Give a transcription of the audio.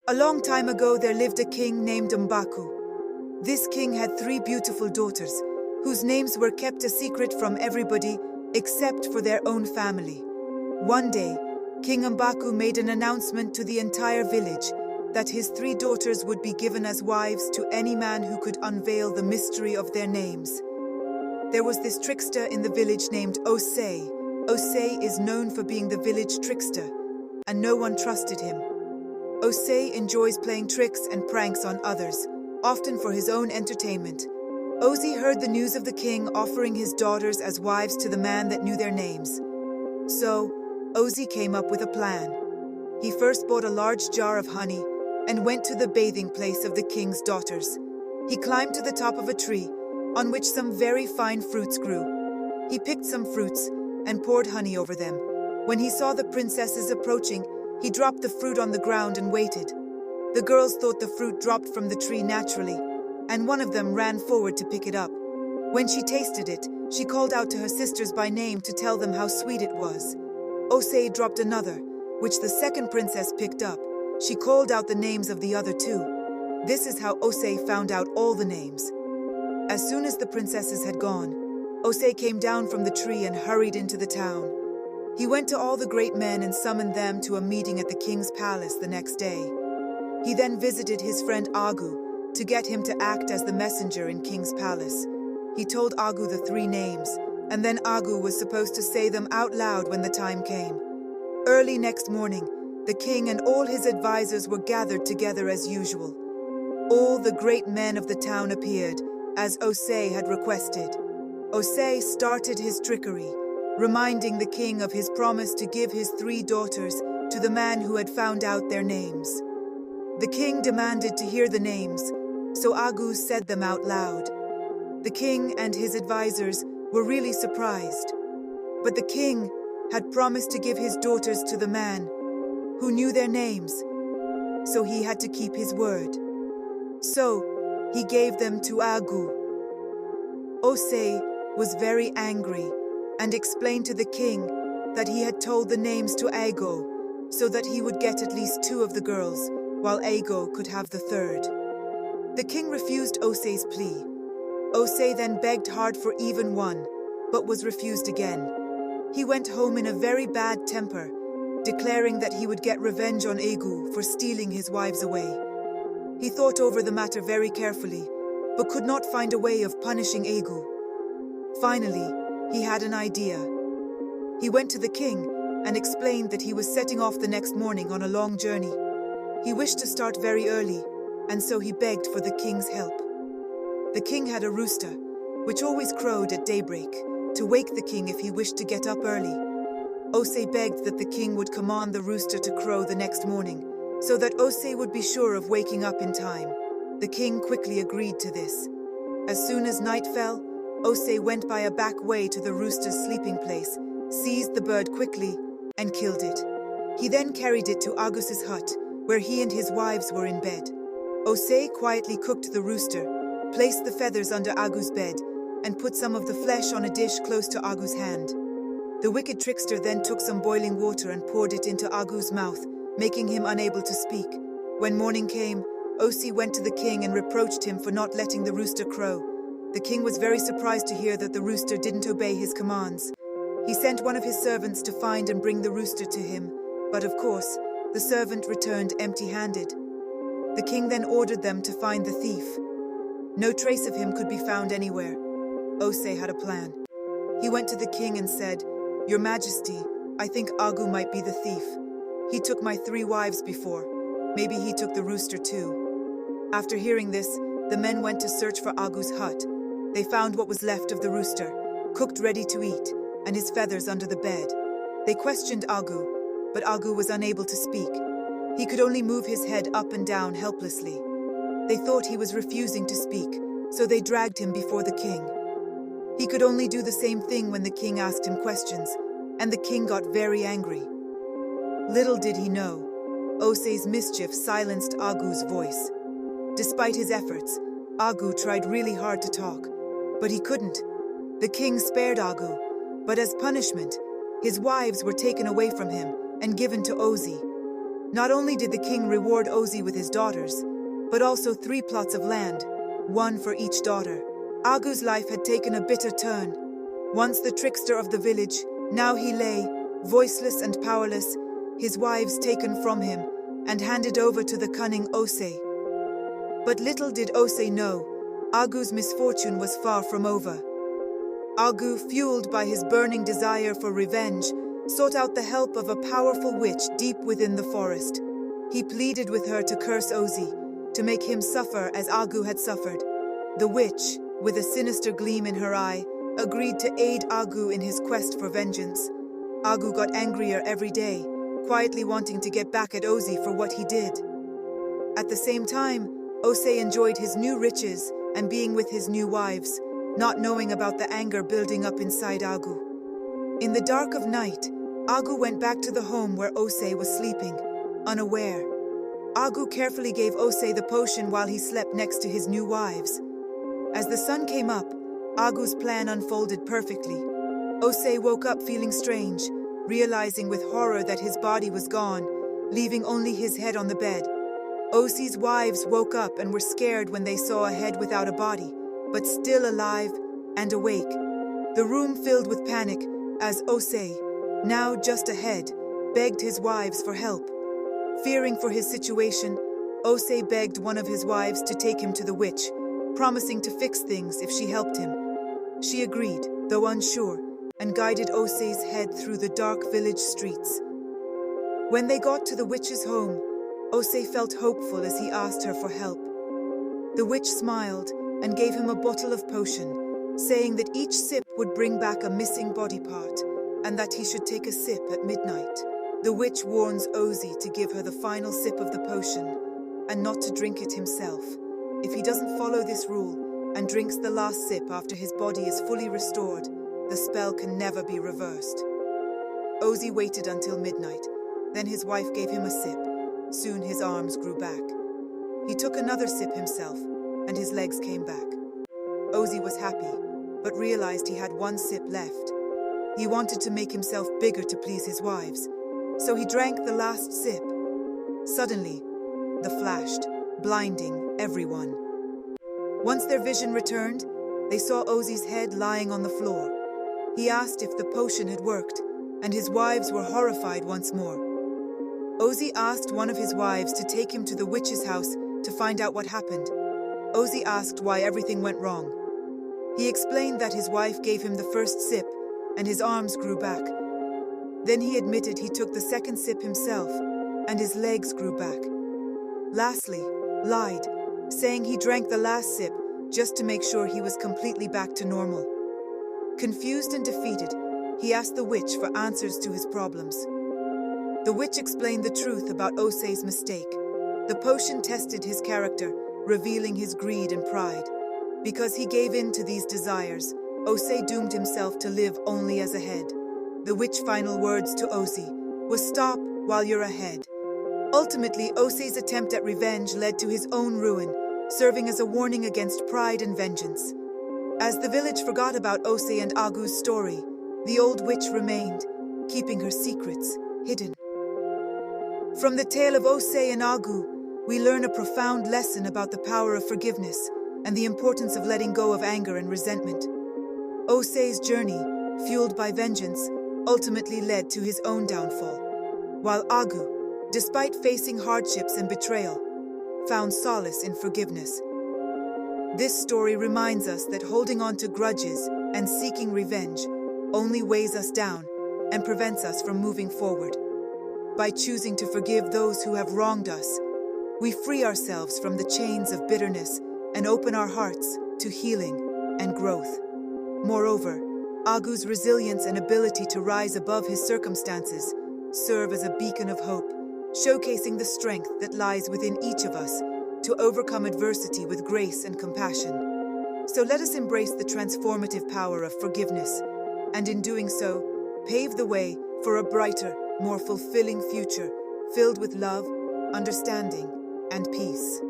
A long time ago there lived a king named Mbaku. This king had 3 beautiful daughters, whose names were kept a secret from everybody except for their own family. One day, King Mbaku made an announcement to the entire village that his 3 daughters would be given as wives to any man who could unveil the mystery of their names. There was this trickster in the village named Osie. Osie is known for being the village trickster, and no one trusted him. Osie enjoys playing tricks and pranks on others, often for his own entertainment. Osie heard the news of the king offering his daughters as wives to the man that knew their names. So, Osie came up with a plan. He first bought a large jar of honey and went to the bathing place of the king's daughters. He climbed to the top of a tree, on which some very fine fruits grew. He picked some fruits and poured honey over them. When he saw the princesses approaching, he dropped the fruit on the ground and waited. The girls thought the fruit dropped from the tree naturally, and one of them ran forward to pick it up. When she tasted it, she called out to her sisters by name to tell them how sweet it was. Osie dropped another, which the second princess picked up. She called out the names of the other 2. This is how Osie found out all the names. As soon as the princesses had gone, Osie came down from the tree and hurried into the town. He went to all the great men and summoned them to a meeting at the king's palace the next day. He then visited his friend Agu to get him to act as the messenger in king's palace. He told Agu the 3 names, and then Agu was supposed to say them out loud when the time came. Early next morning, the king and all his advisors were gathered together as usual. All the great men of the town appeared, as Osie had requested. Osie started his trickery, reminding the king of his promise to give his 3 daughters to the man who had found out their names. The king demanded to hear the names, so Agu said them out loud. The king and his advisors were really surprised, but the king had promised to give his daughters to the man who knew their names, so he had to keep his word. So he gave them to Agu. Osie was very angry and explained to the king that he had told the names to Agu so that he would get at least 2 of the girls, while Agu could have the 3rd. The king refused Osie's plea. Osie then begged hard for even 1, but was refused again. He went home in a very bad temper, declaring that he would get revenge on Agu for stealing his wives away. He thought over the matter very carefully, but could not find a way of punishing Agu. Finally, he had an idea. He went to the king and explained that he was setting off the next morning on a long journey. He wished to start very early, and so he begged for the king's help. The king had a rooster, which always crowed at daybreak, to wake the king if he wished to get up early. Osie begged that the king would command the rooster to crow the next morning, so that Osie would be sure of waking up in time. The king quickly agreed to this. As soon as night fell, Osie went by a back way to the rooster's sleeping place, seized the bird quickly, and killed it. He then carried it to Agus's hut, where he and his wives were in bed. Osie quietly cooked the rooster, placed the feathers under Agu's bed, and put some of the flesh on a dish close to Agu's hand. The wicked trickster then took some boiling water and poured it into Agu's mouth, making him unable to speak. When morning came, Osie went to the king and reproached him for not letting the rooster crow. The king was very surprised to hear that the rooster didn't obey his commands. He sent one of his servants to find and bring the rooster to him, but of course, the servant returned empty-handed. The king then ordered them to find the thief. No trace of him could be found anywhere. Osie had a plan. He went to the king and said, "Your Majesty, I think Agu might be the thief. He took my 3 wives before. Maybe he took the rooster too." After hearing this, the men went to search for Agu's hut. They found what was left of the rooster, cooked ready to eat, and his feathers under the bed. They questioned Agu, but Agu was unable to speak. He could only move his head up and down helplessly. They thought he was refusing to speak, so they dragged him before the king. He could only do the same thing when the king asked him questions, and the king got very angry. Little did he know, Osie's mischief silenced Agu's voice. Despite his efforts, Agu tried really hard to talk, but he couldn't. The king spared Agu, but as punishment, his wives were taken away from him and given to Osie. Not only did the king reward Osie with his daughters, but also 3 plots of land, 1 for each daughter. Agu's life had taken a bitter turn. Once the trickster of the village, now he lay, voiceless and powerless, his wives taken from him and handed over to the cunning Osie. But little did Osie know, Agu's misfortune was far from over. Agu, fueled by his burning desire for revenge, sought out the help of a powerful witch deep within the forest. He pleaded with her to curse Osie, to make him suffer as Agu had suffered. The witch, with a sinister gleam in her eye, agreed to aid Agu in his quest for vengeance. Agu got angrier every day, quietly wanting to get back at Osie for what he did. At the same time, Osie enjoyed his new riches and being with his new wives, not knowing about the anger building up inside Agu. In the dark of night, Agu went back to the home where Osie was sleeping, unaware. Agu carefully gave Osie the potion while he slept next to his new wives. As the sun came up, Agu's plan unfolded perfectly. Osie woke up feeling strange, realizing with horror that his body was gone, leaving only his head on the bed. Osie's wives woke up and were scared when they saw a head without a body, but still alive and awake. The room filled with panic as Osie, now just a head, begged his wives for help. Fearing for his situation, Osie begged one of his wives to take him to the witch, promising to fix things if she helped him. She agreed, though unsure, and guided Osie's head through the dark village streets. When they got to the witch's home, Osie felt hopeful as he asked her for help. The witch smiled and gave him a bottle of potion, saying that each sip would bring back a missing body part, and that he should take a sip at midnight. The witch warns Osie to give her the final sip of the potion, and not to drink it himself. If he doesn't follow this rule, and drinks the last sip after his body is fully restored, the spell can never be reversed. Osie waited until midnight, then his wife gave him a sip. Soon his arms grew back. He took another sip himself, and his legs came back. Osie was happy, but realized he had 1 sip left. He wanted to make himself bigger to please his wives, so he drank the last sip. Suddenly, the flashed, blinding everyone. Once their vision returned, they saw Osie's head lying on the floor. He asked if the potion had worked, and his wives were horrified once more. Osie asked one of his wives to take him to the witch's house to find out what happened. Osie asked why everything went wrong. He explained that his wife gave him the first sip, and his arms grew back. Then he admitted he took the second sip himself, and his legs grew back. Lastly, lied, saying he drank the last sip just to make sure he was completely back to normal. Confused and defeated, he asked the witch for answers to his problems. The witch explained the truth about Osie's mistake. The potion tested his character, revealing his greed and pride. Because he gave in to these desires, Osie doomed himself to live only as a head. The witch's final words to Osie was, "Stop while you're ahead." Ultimately, Osie's attempt at revenge led to his own ruin, serving as a warning against pride and vengeance. As the village forgot about Osie and Agu's story, the old witch remained, keeping her secrets hidden. From the tale of Osie and Agu, we learn a profound lesson about the power of forgiveness and the importance of letting go of anger and resentment. Osie's journey, fueled by vengeance, ultimately led to his own downfall, while Agu, despite facing hardships and betrayal, found solace in forgiveness. This story reminds us that holding on to grudges and seeking revenge only weighs us down and prevents us from moving forward. By choosing to forgive those who have wronged us, we free ourselves from the chains of bitterness and open our hearts to healing and growth. Moreover, Agu's resilience and ability to rise above his circumstances serve as a beacon of hope, showcasing the strength that lies within each of us to overcome adversity with grace and compassion. So let us embrace the transformative power of forgiveness, and in doing so, pave the way for a brighter, more fulfilling future filled with love, understanding, and peace.